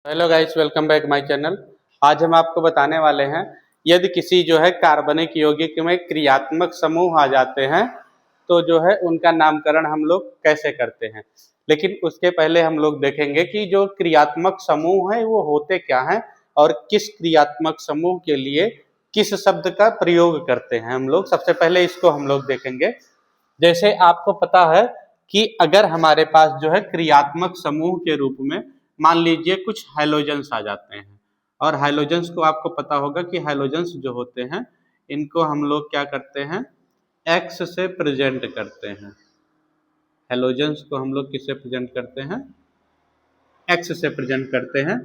Hello guys, welcome back my channel. आज हम आपको बताने वाले हैं यदि किसी जो है कार्बनिक यौगिक में क्रियात्मक समूह आ जाते हैं तो जो है उनका नामकरण हम लोग कैसे करते हैं। लेकिन उसके पहले हम लोग देखेंगे कि जो क्रियात्मक समूह है वो होते क्या हैं और किस क्रियात्मक समूह के लिए किस शब्द का प्रयोग करते हैं। हम लोग सबसे पहले इसको हम लोग देखेंगे। जैसे आपको पता है कि अगर हमारे पास जो है क्रियात्मक समूह के रूप में मान लीजिए कुछ हैलोजेंस आ जाते हैं, और हैलोजेंस को आपको पता होगा कि हैलोजेंस जो होते हैं इनको हम लोग क्या करते हैं, एक्स से प्रेजेंट करते हैं। हैलोजेंस को हम लोग किससे प्रेजेंट करते हैं, एक्स से प्रेजेंट करते हैं।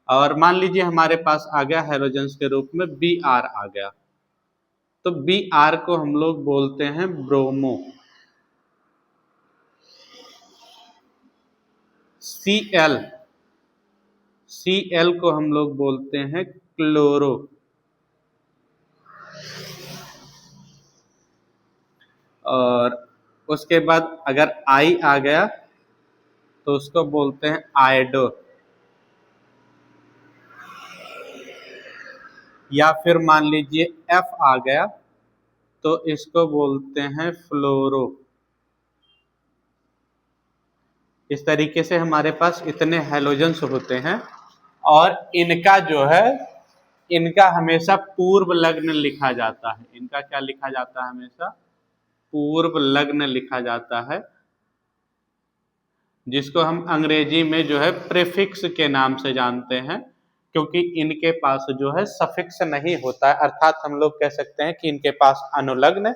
और मान लीजिए हमारे पास आ गया हैलोजेंस के रूप में बी आर आ गया, तो बी आर को हम लोग बोलते हैं bromo. C L, C L को हम लोग बोलते हैं क्लोरो। और उसके बाद अगर आई आ गया तो उसको बोलते हैं आयोडो, या फिर मान लीजिए एफ आ गया तो इसको बोलते हैं फ्लोरो। इस तरीके से हमारे पास इतने हैलोजेंस होते हैं, और इनका जो है इनका हमेशा पूर्व लग्न लिखा जाता है। इनका क्या लिखा जाता है, हमेशा पूर्व लग्न लिखा जाता है, जिसको हम अंग्रेजी में जो है प्रीफिक्स के नाम से जानते हैं, क्योंकि इनके पास जो है सफिक्स नहीं होता है, अर्थात हम लोग कह सकते हैं कि इनके पास अनुलग्न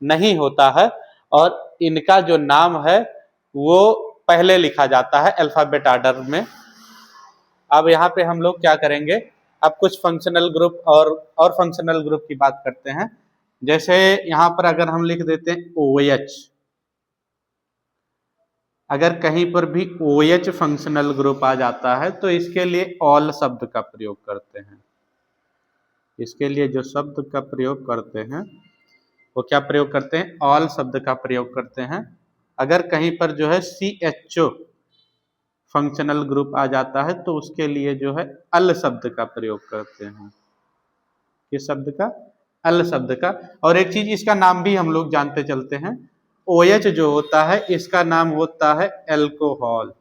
नहीं होता है, और इनका जो नाम है वो पहले लिखा जाता है अल्फाबेट ऑर्डर में। अब यहाँ पे हम लोग क्या करेंगे, अब कुछ फंक्शनल ग्रुप और फंक्शनल ग्रुप की बात करते हैं। जैसे यहाँ पर अगर हम लिख देते हैं OH, अगर कहीं पर भी OH फंक्शनल ग्रुप आ जाता है तो इसके लिए ऑल शब्द का प्रयोग करते हैं। इसके लिए जो शब्द का प्रयोग करते हैं वो क्या प्रयोग करते हैं, ऑल शब्द का प्रयोग करते हैं। अगर कहीं पर जो है CHO फंक्शनल ग्रुप आ जाता है तो उसके लिए जो है अल शब्द का प्रयोग करते हैं। किस शब्द का, अल शब्द का। और एक चीज इसका नाम भी हम लोग जानते चलते हैं, OH जो होता है इसका नाम होता है एल्कोहल।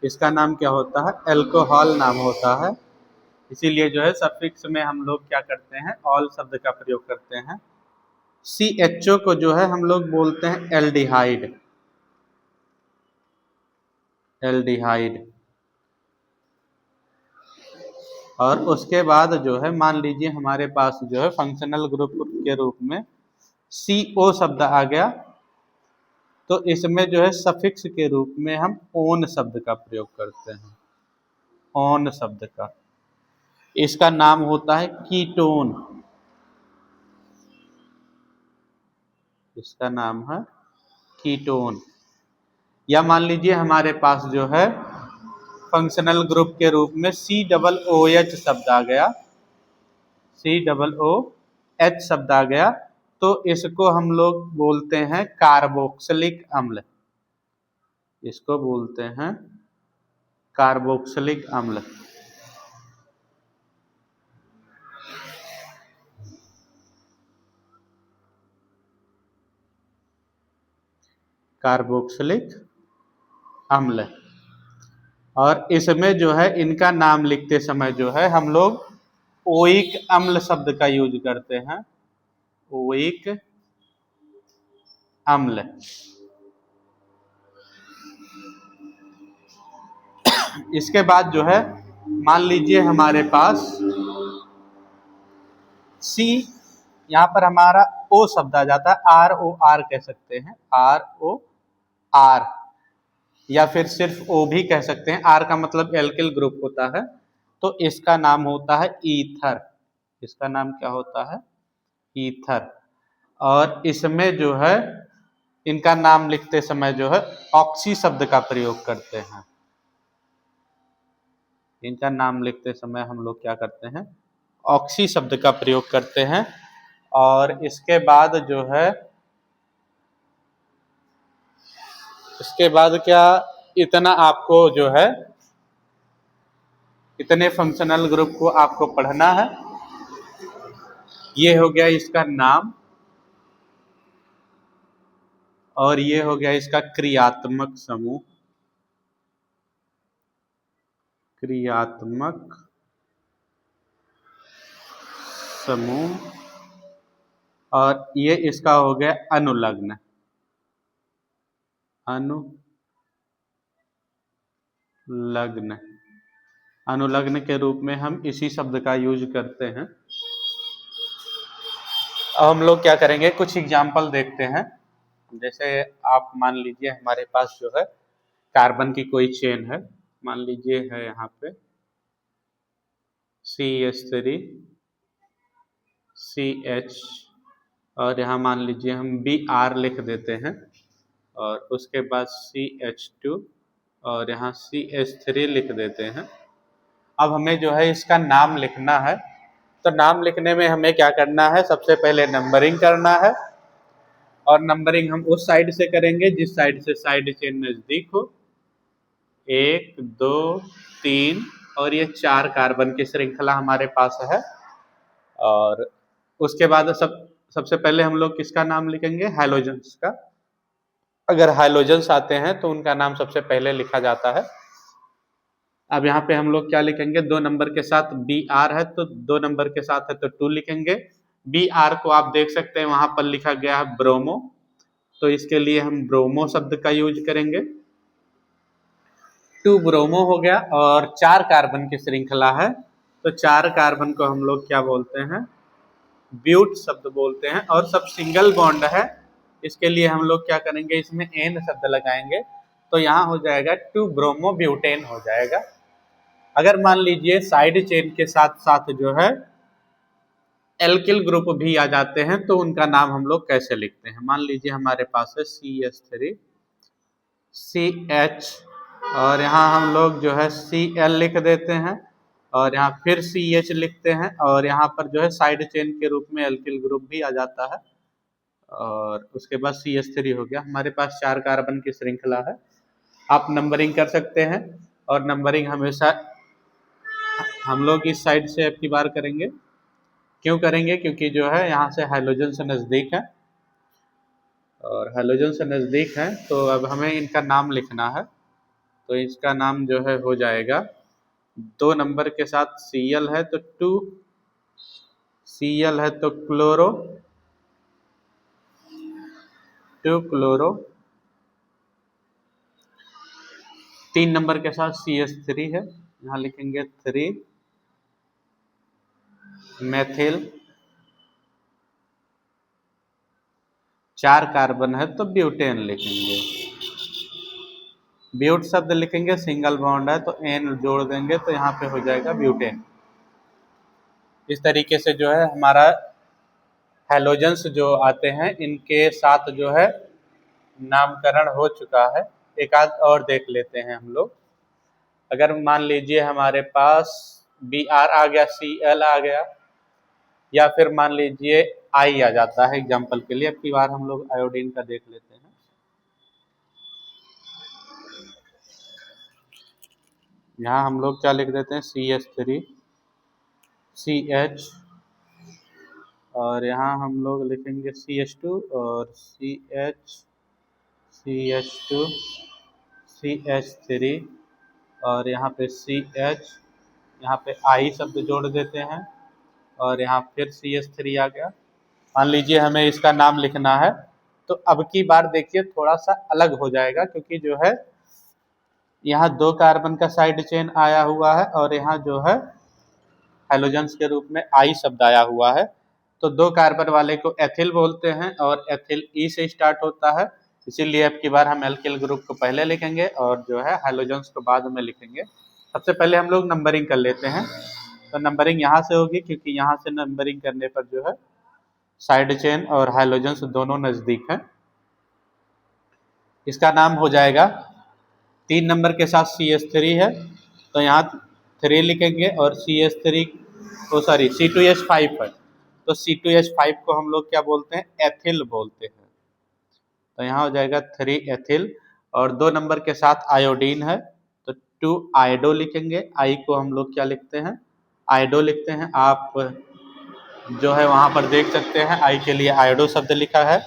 इसका नाम क्या होता है, एल्कोहल नाम होता है। इसीलिए जो है सफिक्स में हम लोग क्या करते हैं, ऑल शब्द का प्रयोग करते हैं। CHO को जो है हम लोग बोलते हैं एल्डिहाइड, एल्डिहाइड। और उसके बाद जो है मान लीजिए हमारे पास जो है फंक्शनल ग्रुप के रूप में CO शब्द आ गया, तो इसमें जो है सफिक्स के रूप में हम ओन शब्द का प्रयोग करते हैं, ओन शब्द का। इसका नाम होता है कीटोन, इसका नाम है कीटोन। या मान लीजिए हमारे पास जो है फंक्शनल ग्रुप के रूप में COOH शब्द आ गया, COOH शब्द आ गया, तो इसको हम लोग बोलते हैं कार्बोक्सिलिक अम्ल। इसको बोलते हैं कार्बोक्सिलिक अम्ल। कार्बोक्सिलिक अम्ल। और इसमें जो है इनका नाम लिखते समय जो है हम लोग ओइक अम्ल शब्द का यूज करते हैं, ओइक अम्ल। इसके बाद जो है मान लीजिए हमारे पास C, यहाँ पर हमारा O शब्द आ जाता है, ROR कह सकते हैं, ROR, या फिर सिर्फ O भी कह सकते हैं। R का मतलब एल्किल ग्रुप होता है, तो इसका नाम होता है ईथर। इसका नाम क्या होता है, ईथर। और इसमें जो है इनका नाम लिखते समय जो है ऑक्सी शब्द का प्रयोग करते हैं। इनका नाम लिखते समय हम लोग क्या करते हैं, ऑक्सी शब्द का प्रयोग करते हैं। और इसके बाद जो है इसके बाद क्या, इतना आपको जो है, इतने फंक्शनल ग्रुप को आपको पढ़ना है। ये हो गया इसका नाम, और ये हो गया इसका क्रियात्मक समूह, क्रियात्मक समूह, और ये इसका हो गया अनुलग्न, अनुलग्न। अनुलग्न के रूप में हम इसी शब्द का यूज करते हैं। अब हम लोग क्या करेंगे, कुछ एग्जाम्पल देखते हैं। जैसे आप मान लीजिए हमारे पास जो है कार्बन की कोई चेन है, मान लीजिए है यहाँ पे CH3 CH, और यहाँ मान लीजिए हम Br लिख देते हैं, और उसके बाद CH2 और यहाँ CH3 लिख देते हैं। अब हमें जो है इसका नाम लिखना है। तो नाम लिखने में हमें क्या करना है, सबसे पहले नंबरिंग करना है, और नंबरिंग हम उस साइड से करेंगे जिस साइड से साइड चेन नजदीक हो। 1 2 3 और ये 4 कार्बन की श्रृंखला हमारे पास है। और उसके बाद सबसे पहले हम लोग किसका नाम लिखेंगे, हाइड्रोजन्स का। अगर हाइड्रोजन्स आते हैं तो उनका नाम सबसे पहले लिखा जाता है। अब यहाँ पे हम लोग क्या लिखेंगे, 2 नंबर के साथ Br है तो 2 नंबर के साथ है तो 2 लिखेंगे। Br को आप देख सकते हैं वहां पर लिखा गया है ब्रोमो, तो इसके लिए हम ब्रोमो शब्द का यूज करेंगे। 2 ब्रोमो हो गया, और 4 कार्बन की श्रृंखला है तो 4 कार्बन को हम लोग क्या बोलते हैं, ब्यूट शब्द बोलते हैं। और सब सिंगल बॉन्ड है, इसके लिए हम लोग क्या करेंगे, इसमें एन शब्द लगाएंगे, तो यहाँ हो जाएगा 2 ब्रोमो ब्यूटेन हो जाएगा। अगर मान लीजिए साइड चेन के साथ साथ जो है एल्किल ग्रुप भी आ जाते हैं तो उनका नाम हम लोग कैसे लिखते हैं। मान लीजिए हमारे पास है CH3 CH, और यहाँ हम लोग जो है Cl लिख देते हैं, और यहाँ फिर CH लिखते हैं, और यहाँ पर जो है साइड चेन के रूप में एल्किल ग्रुप भी आ जाता है। और उसके बाद CH3 हो गया। हमारे पास 4 कार्बन की श्रृंखला है। आप नंबरिंग कर सकते हैं, और नंबरिंग हमेशा हम लोग इस साइड से अब की बार करेंगे। क्यों करेंगे, क्योंकि जो है यहाँ से हाइड्रोजन से नज़दीक है, और हाइड्रोजन से नज़दीक है तो अब हमें इनका नाम लिखना है। तो इसका नाम जो है हो जाएगा, 2 नंबर के साथ Cl है तो 2, Cl है तो क्लोरो, 2 क्लोरो। 3 नंबर के साथ CH3 है, यहाँ लिखेंगे 3 मेथिल। 4 कार्बन है तो ब्यूटेन लिखेंगे, ब्यूट शब्द लिखेंगे, सिंगल बॉन्ड है तो एन जोड़ देंगे तो यहाँ पे हो जाएगा ब्यूटेन। इस तरीके से जो है हमारा हैलोजेंस जो आते हैं इनके साथ जो है नामकरण हो चुका है। एक आध और देख लेते हैं हम लोग। अगर मान लीजिए हमारे पास Br आ गया, Cl आ गया, या फिर मान लीजिए I आ जाता है एग्जाम्पल के लिए। अब की बार हम लोग आयोडीन का देख लेते हैं। यहाँ हम लोग क्या लिख देते हैं, CH3 CH, और यहाँ हम लोग लिखेंगे CH2 और CH2 CH3, और यहाँ पे CH, यहाँ पे I शब्द जोड़ देते हैं, और यहाँ फिर CH3 आ गया। मान लीजिए हमें इसका नाम लिखना है, तो अब की बार देखिए थोड़ा सा अलग हो जाएगा, क्योंकि जो है यहाँ 2 कार्बन का साइड चेन आया हुआ है, और यहाँ जो है हैलोजेंस के रूप में I शब्द आया हुआ है। तो 2 कार्बन वाले को एथिल बोलते हैं, और एथिल E से स्टार्ट होता है, इसीलिए अब की बार हम एल्किल ग्रुप को पहले लिखेंगे और जो है हैलोजेंस को बाद में लिखेंगे। सबसे पहले हम लोग नंबरिंग कर लेते हैं। तो नंबरिंग यहाँ से होगी, क्योंकि यहाँ से नंबरिंग करने पर जो है साइड चेन और हैलोजेंस दोनों नज़दीक हैं। इसका नाम हो जाएगा, 3 नंबर के साथ CH3 है तो यहाँ 3 लिखेंगे, और C2H5 है तो C2H5 को हम लोग क्या बोलते हैं, एथिल बोलते हैं। तो यहाँ हो जाएगा 3 एथिल, और 2 नंबर के साथ आयोडीन है तो 2 आयोडो लिखेंगे। आई को हम लोग क्या लिखते हैं, आयोडो लिखते हैं। आप जो है वहां पर देख सकते हैं आई के लिए आयोडो शब्द लिखा है।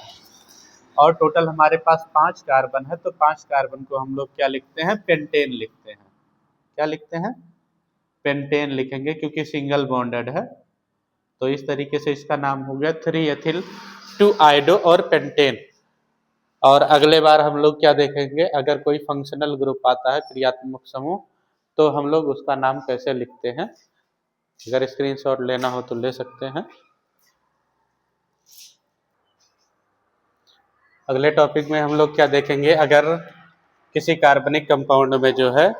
और टोटल हमारे पास 5 कार्बन है तो 5 कार्बन को हम लोग क्या लिखते हैं, पेंटेन लिखते हैं। क्या लिखते हैं, पेंटेन लिखेंगे क्योंकि सिंगल बॉन्डेड है। तो इस तरीके से इसका नाम हो गया 3 एथिल 2 आयोडो और पेंटेन। और अगले बार हम लोग क्या देखेंगे, अगर कोई फंक्शनल ग्रुप आता है क्रियात्मक समूह तो हम लोग उसका नाम कैसे लिखते हैं। अगर स्क्रीनशॉट लेना हो तो ले सकते हैं। अगले टॉपिक में हम लोग क्या देखेंगे, अगर किसी कार्बनिक कंपाउंड में जो है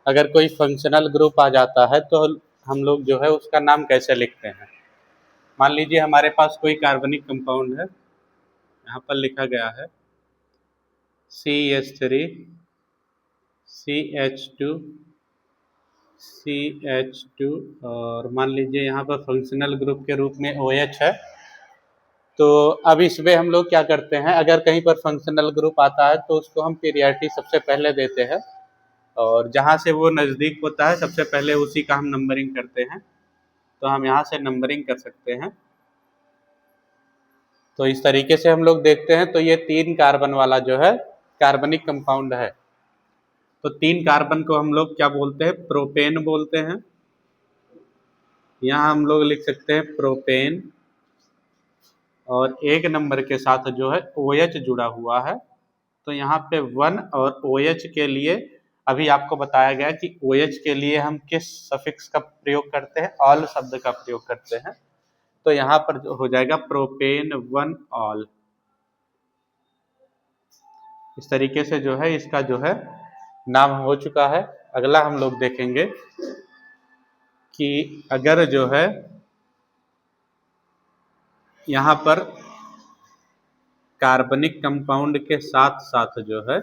अगर कोई फंक्शनल ग्रुप आ जाता है तो हम लोग जो है उसका नाम कैसे लिखते हैं। मान लीजिए हमारे पास कोई कार्बनिक कंपाउंड है, यहाँ पर लिखा गया है CH3 CH2 CH2 और मान लीजिए यहाँ पर फंक्शनल ग्रुप के रूप में OH है। तो अब इसमें हम लोग क्या करते हैं, अगर कहीं पर फंक्शनल ग्रुप आता है तो उसको हम पीरियडिटी सबसे पहले देते हैं और जहाँ से वो नज़दीक होता है सबसे पहले उसी का हम नंबरिंग करते हैं। तो हम यहाँ से नंबरिंग कर सकते हैं। तो इस तरीके से हम लोग देखते हैं तो ये 3 कार्बन वाला जो है कार्बनिक कंपाउंड है। तो 3 कार्बन को हम लोग क्या बोलते हैं, प्रोपेन बोलते हैं। यहाँ हम लोग लिख सकते हैं प्रोपेन और 1 नंबर के साथ जो है OH जुड़ा हुआ है। तो यहाँ पे 1 और OH के लिए अभी आपको बताया गया कि OH के लिए हम किस सफिक्स का प्रयोग करते हैं, ऑल शब्द का प्रयोग करते हैं। तो यहाँ पर हो जाएगा प्रोपेन 1 ऑल। इस तरीके से जो है इसका जो है नाम हो चुका है। अगला हम लोग देखेंगे कि अगर जो है यहाँ पर कार्बनिक कंपाउंड के साथ साथ जो है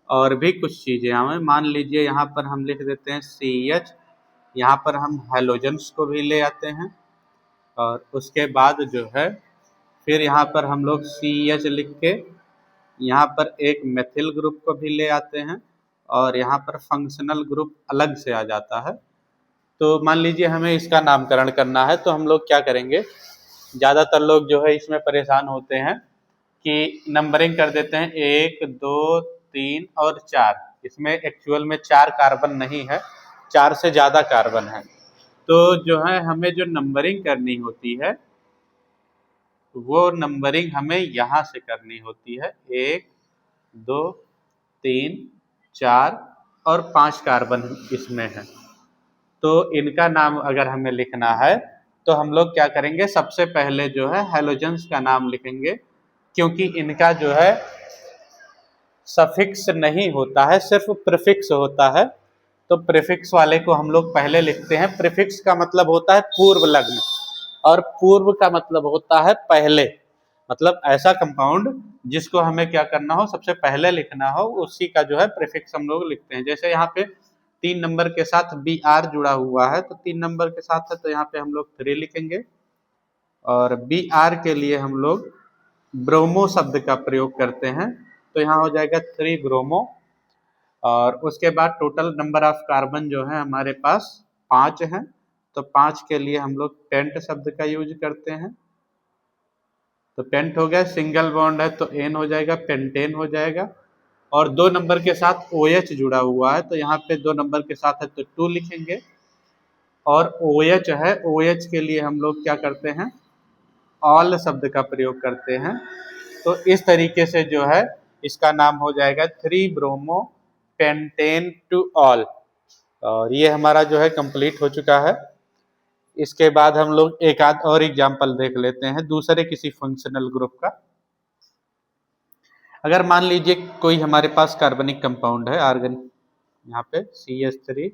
और भी कुछ चीजें हमें, मान लीजिए यहाँ पर हम लिख देते हैं CH, यहाँ पर हम हैलोजेंस को भी ले आते हैं और उसके बाद जो है फिर यहाँ पर हम लोग CH लिख के यहाँ पर एक मेथिल ग्रुप को भी ले आते हैं और यहाँ पर फंक्शनल ग्रुप अलग से आ जाता है। तो मान लीजिए हमें इसका नामकरण करना है तो हम लोग क्या करेंगे, ज़्यादातर लोग जो है इसमें परेशान होते हैं कि नंबरिंग कर देते हैं 1 2 3 और 4। इसमें एक्चुअल में 4 कार्बन नहीं है, 4 से ज़्यादा कार्बन है। तो जो है हमें जो नंबरिंग करनी होती है वो नंबरिंग हमें यहाँ से करनी होती है। 1 2 3 4 और 5 कार्बन इसमें है। तो इनका नाम अगर हमें लिखना है तो हम लोग क्या करेंगे, सबसे पहले जो है हैलोजेंस का नाम लिखेंगे क्योंकि इनका जो है सफिक्स नहीं होता है, सिर्फ प्रीफिक्स होता है। तो प्रीफिक्स वाले को हम लोग पहले लिखते हैं। प्रीफिक्स का मतलब होता है पूर्व लग्न और पूर्व का मतलब होता है पहले। मतलब ऐसा कंपाउंड जिसको हमें क्या करना हो, सबसे पहले लिखना हो, उसी का जो है प्रीफिक्स हम लोग लिखते हैं। जैसे यहाँ पे 3 नंबर के साथ Br जुड़ा हुआ है तो 3 नंबर के साथ है तो यहाँ पे हम लोग 3 लिखेंगे और Br के लिए हम लोग ब्रोमो शब्द का प्रयोग करते हैं तो यहाँ हो जाएगा 3 ब्रोमो। और उसके बाद टोटल नंबर ऑफ कार्बन जो है हमारे पास 5 हैं तो 5 के लिए हम लोग पेंट शब्द का यूज करते हैं। तो पेंट हो गया, सिंगल बॉन्ड है तो N हो जाएगा, पेंटेन हो जाएगा। और 2 नंबर के साथ OH जुड़ा हुआ है तो यहाँ पे 2 नंबर के साथ है तो 2 लिखेंगे। और OH है, OH के लिए हम लोग क्या करते हैं, ऑल शब्द का प्रयोग करते हैं। तो इस तरीके से जो है इसका नाम हो जाएगा 3 ब्रोमो पेंटेन टू ऑल। और ये हमारा जो है कंप्लीट हो चुका है। इसके बाद हम लोग एक आध और एग्जांपल देख लेते हैं दूसरे किसी फंक्शनल ग्रुप का। अगर मान लीजिए कोई हमारे पास कार्बनिक कंपाउंड है आर्गन, यहाँ पे CH3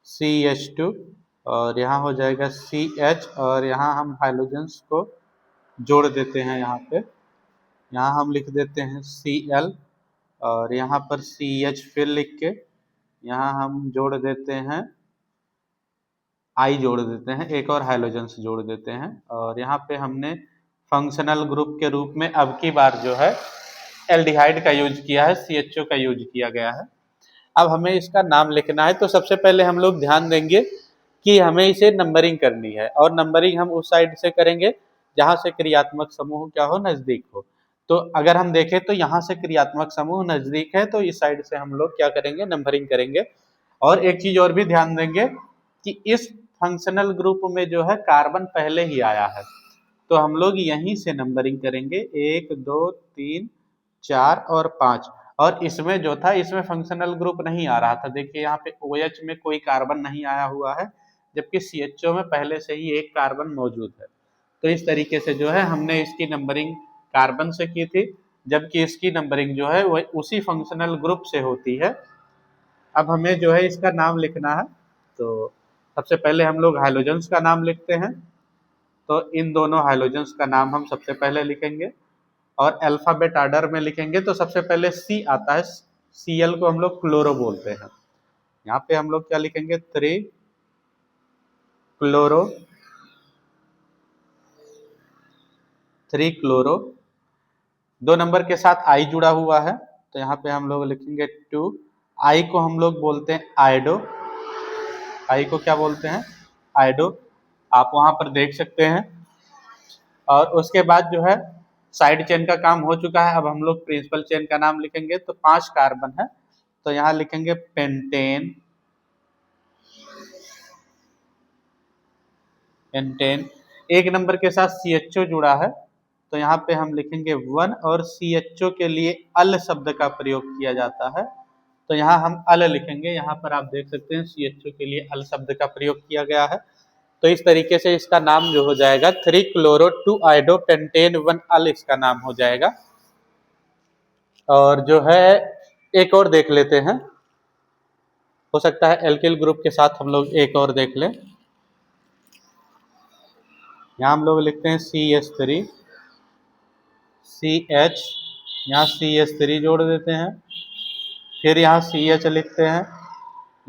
CH2 और यहाँ हो जाएगा CH और यहाँ हम हाइड्रोजन्स को जोड़ देते हैं। यहाँ हम लिख देते हैं Cl और यहाँ पर CH फिर लिख के यहाँ हम जोड़ देते हैं I जोड़ देते हैं, एक और हाइड्रोजन्स जोड़ देते हैं। और यहाँ पे हमने फंक्शनल ग्रुप के रूप में अब की बार जो है एल्डिहाइड का यूज किया है, CHO का यूज किया गया है। अब हमें इसका नाम लिखना है, तो सबसे पहले हम लोग ध्यान देंगे कि हमें इसे नंबरिंग करनी है, और नंबरिंग हम उस साइड से करेंगे जहां से क्रियात्मक समूह क्या हो, नजदीक हो। तो अगर हम देखें तो यहाँ से क्रियात्मक समूह नजदीक है, तो इस साइड से हम लोग क्या करेंगे, नंबरिंग करेंगे। और एक चीज और भी ध्यान देंगे कि इस फंक्शनल ग्रुप में जो है कार्बन पहले ही आया है, तो हम लोग यहीं से नंबरिंग करेंगे, 1 2 3 4 और 5। और इसमें जो था, इसमें फंक्शनल ग्रुप नहीं आ रहा था, देखिए यहाँ पे OH में कोई कार्बन नहीं आया हुआ है, जबकि CHO में पहले से ही एक कार्बन मौजूद है। तो इस तरीके से जो है हमने इसकी नंबरिंग कार्बन से की थी, जबकि इसकी नंबरिंग जो है वह उसी फंक्शनल ग्रुप से होती है। अब हमें जो है इसका नाम लिखना है, तो सबसे पहले हम लोग हाइड्रोजन्स का नाम लिखते हैं। तो इन दोनों हाइड्रोजन्स का नाम हम सबसे पहले लिखेंगे, और अल्फाबेट ऑर्डर में लिखेंगे। तो सबसे पहले C आता है, Cl को हम लोग क्लोरो बोलते हैं। यहाँ पे हम लोग क्या लिखेंगे, 3 क्लोरो, 3 क्लोरो। 2 नंबर के साथ I जुड़ा हुआ है, तो यहाँ पे हम लोग लिखेंगे 2। I को हम लोग बोलते हैं आयोडो, I को क्या बोलते हैं, आयोडो, आप वहां पर देख सकते हैं। और उसके बाद जो है साइड चेन का काम हो चुका है, अब हम लोग प्रिंसिपल चेन का नाम लिखेंगे। तो 5 कार्बन है, तो यहाँ लिखेंगे पेंटेन, पेंटेन। 1 नंबर के साथ CHO जुड़ा है, तो यहाँ पे हम लिखेंगे 1, और CHO के लिए अल शब्द का प्रयोग किया जाता है, तो यहाँ हम अल लिखेंगे। यहाँ पर आप देख सकते हैं CHO के लिए अल शब्द का प्रयोग किया गया है। तो इस तरीके से इसका नाम जो हो जाएगा 3 क्लोरो 2 आयोडो पेंटेन 1 अल, इसका नाम हो जाएगा। और जो है एक और देख लेते हैं, हो सकता है एल्किल ग्रुप के साथ हम लोग एक और देख लें। यहाँ हम लोग लिखते हैं CH3 CH, यहाँ CH3 जोड़ देते हैं, फिर यहाँ CH लिखते हैं,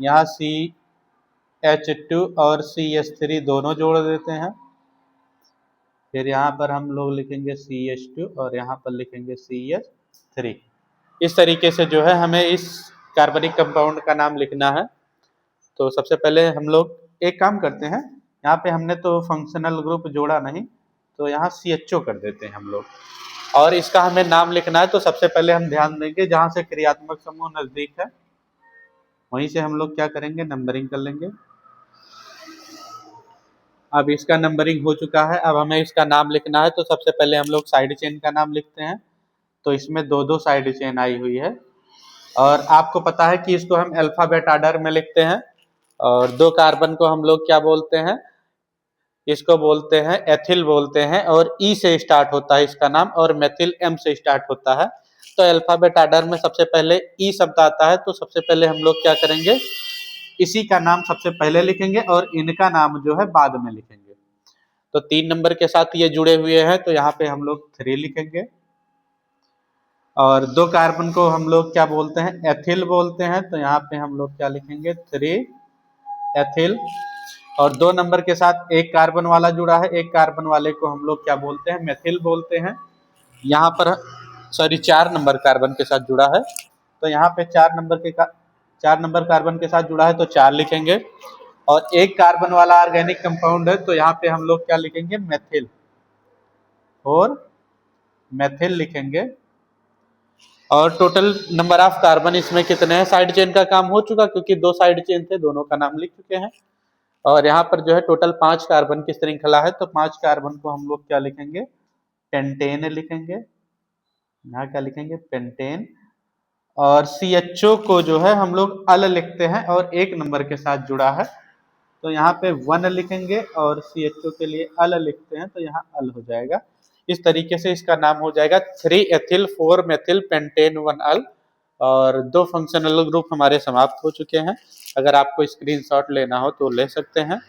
यहाँ CH2 और CH3 दोनों जोड़ देते हैं, फिर यहाँ पर हम लोग लिखेंगे CH2 और यहाँ पर लिखेंगे CH3। इस तरीके से जो है हमें इस कार्बनिक कंपाउंड का नाम लिखना है। तो सबसे पहले हम लोग एक काम करते हैं, यहाँ पे हमने तो फंक्शनल ग्रुप जोड़ा नहीं, तो यहाँ CHO कर देते हैं हम लोग। और इसका हमें नाम लिखना है, तो सबसे पहले हम ध्यान देंगे जहाँ से क्रियात्मक समूह नजदीक है वहीं से हम लोग क्या करेंगे, नंबरिंग कर लेंगे। अब इसका नंबरिंग हो चुका है, अब हमें इसका नाम लिखना है। तो सबसे पहले हम लोग साइड चेन का नाम लिखते हैं, तो इसमें 2-2 साइड चेन आई हुई है, और आपको पता है कि इसको हम अल्फाबेट ऑर्डर में लिखते हैं। और 2 कार्बन को हम लोग क्या बोलते हैं, इसको बोलते हैं एथिल बोलते हैं, और ई से स्टार्ट होता है इसका नाम, और मेथिल M से स्टार्ट होता है। तो अल्फाबेट ऑर्डर में सबसे पहले ई शब्द आता है, तो सबसे पहले हम लोग क्या करेंगे, इसी का नाम सबसे पहले लिखेंगे और इनका नाम जो है बाद में लिखेंगे। तो 3 नंबर के साथ ये जुड़े हुए हैं, तो यहाँ पे हम लोग 3 लिखेंगे। और 2 कार्बन को हम लोग क्या बोलते हैं, एथिल बोलते हैं, तो यहाँ पे हम लोग क्या लिखेंगे, 3 एथिल। और 2 नंबर के साथ एक कार्बन वाला जुड़ा है, एक कार्बन वाले को हम लोग क्या बोलते हैं, मेथिल बोलते हैं। यहाँ पर 4 नंबर कार्बन के साथ जुड़ा है, तो यहाँ पे 4 नंबर कार्बन के साथ जुड़ा है, तो 4 लिखेंगे। और एक कार्बन वाला ऑर्गेनिक कंपाउंड है, तो यहाँ पे हम लोग क्या लिखेंगे, मेथिल, और मेथिल लिखेंगे। और टोटल नंबर ऑफ कार्बन इसमें कितने हैं, साइड चेन का काम हो चुका, क्योंकि 2 साइड चेन थे, दोनों का नाम लिख चुके हैं। और यहाँ पर जो है टोटल 5 कार्बन की श्रृंखला है, तो 5 कार्बन को हम लोग क्या लिखेंगे, पेंटेन लिखेंगे। यहाँ क्या लिखेंगे, पेंटेन। और CHO को जो है हम लोग अल लिखते हैं, और 1 नंबर के साथ जुड़ा है, तो यहाँ पे 1 लिखेंगे, और CHO के लिए अल लिखते हैं, तो यहाँ अल हो जाएगा। इस तरीके से इसका नाम हो जाएगा 3 एथिल 4 मेथिल पेंटेन 1 अल। और 2 फंक्शनल ग्रुप हमारे समाप्त हो चुके हैं। अगर आपको स्क्रीनशॉट लेना हो तो ले सकते हैं।